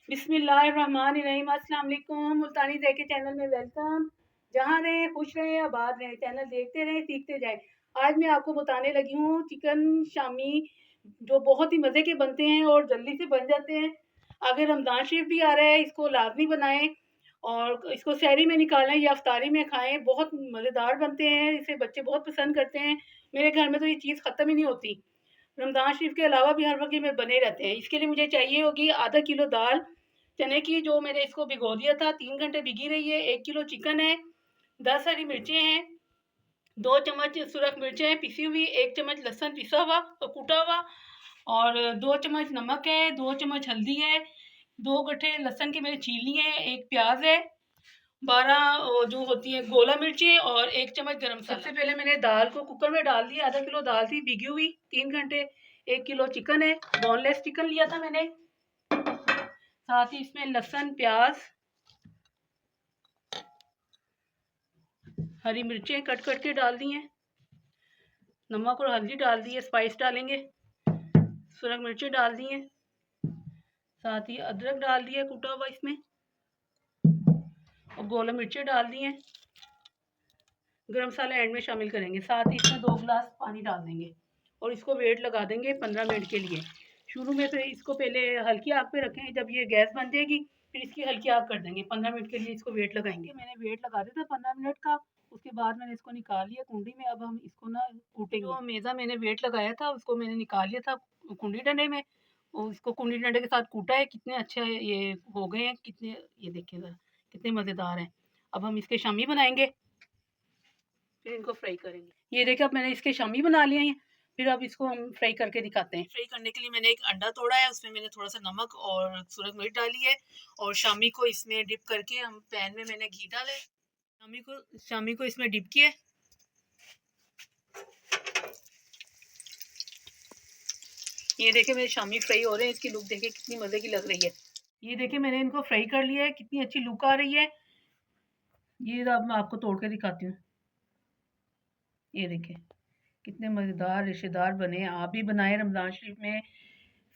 बिस्मिल्लाहिर्रहमानिर्रहीम। अस्सलाम वालेकुम। मुल्तानी ज़ैकी चैनल में वेलकम। जहाँ रहें खुश रहें, आबाद रहें। चैनल देखते रहें, सीखते जाएं। आज मैं आपको बताने लगी हूँ चिकन शामी, जो बहुत ही मज़े के बनते हैं और जल्दी से बन जाते हैं। अगर रमज़ान शरीफ भी आ रहा है, इसको लाजमी बनाएं और इसको सहरी में निकालें या अफ्तारी में खाएं। बहुत मज़ेदार बनते हैं, इसे बच्चे बहुत पसंद करते हैं। मेरे घर में तो ये चीज़ ख़त्म ही नहीं होती। रमज़ान शरीफ के अलावा भी हर वक्त ये में बने रहते हैं। इसके लिए मुझे चाहिए होगी आधा किलो दाल चने की, जो मैंने इसको भिगो दिया था, 3 घंटे भिगी रही है। 1 किलो चिकन है, 10 हरी मिर्चें हैं, 2 चम्मच सुरख मिर्चें पिसी हुई, 1 चम्मच लहसुन पिसा हुआ और कूटा हुआ, और 2 चम्मच नमक है, 2 चम्मच हल्दी है, 2 गट्ठे लहसुन के मैंने छील लिए हैं, 1 प्याज है, 12 जो होती है गोला मिर्ची और 1 चम्मच गरम मसाला। सबसे पहले मैंने दाल को कुकर में डाल दिया। आधा किलो दाल थी भिगी हुई, 3 घंटे। 1 किलो चिकन है, बोनलेस चिकन लिया था मैंने। साथ ही इसमें लहसुन, प्याज, हरी मिर्चें कट करके डाल दी हैं, नमक और हल्दी डाल दी है, स्पाइस डालेंगे, सुरख मिर्चें डाल दी हैं, साथ ही अदरक डाल दिया कूटा हुआ इसमें, और गोला मिर्चें डाल दी हैं। गरम मसाला एंड में शामिल करेंगे। साथ ही इसमें 2 गिलास पानी डाल देंगे और इसको वेट लगा देंगे 15 मिनट के लिए। शुरू में तो इसको पहले हल्की आग पे रखें, जब ये गैस बन जाएगी फिर इसकी हल्की आग कर देंगे। 15 मिनट के लिए इसको वेट लगाएंगे। मैंने वेट लगा दिया था 15 मिनट का। उसके बाद मैंने इसको निकाल लिया कुंडी में। अब हम इसको ना कूटेंगे। जो मेज़ा मैंने वेट लगाया था उसको मैंने निकाल लिया था कुंडी डंडे में, और इसको कुंडी डंडे के साथ कूटा है। कितने अच्छे ये हो गए हैं, कितने, ये देखिए ज़रा कितने मज़ेदार हैं। अब हम इसके शामी बनाएंगे, फिर इनको फ्राई करेंगे। ये देखिए अब मैंने इसके शामी बना लिए हैं। फिर अब इसको हम फ्राई करके दिखाते हैं। फ्राई करने के लिए मैंने एक अंडा तोड़ा है, उसमें मैंने थोड़ा सा नमक और सूरज मिर्च डाली है, और शामी को इसमें डिप करके हम पैन में मैंने घी डाला है। शामी को इसमें डिप किया। ये देखिए मेरे शामी फ्राई हो रहे हैं। इसकी लुक देखिए कितनी मज़े की लग रही है। ये देखिए मैंने इनको फ्राई कर लिया है, कितनी अच्छी लुक आ रही है। ये अब मैं आपको तोड़ के दिखाती हूँ। ये देखिए कितने मज़ेदार रिश्तेदार बने। आप भी बनाएं रमज़ान शरीफ में,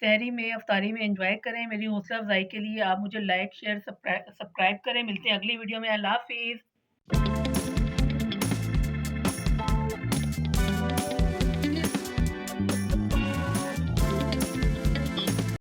सहरी में, अफ्तारी में एंजॉय करें। मेरी हौसला अफजाई के लिए आप मुझे लाइक, शेयर, सब्सक्राइब करें। मिलते हैं अगली वीडियो में। अल्लाह हाफिज़।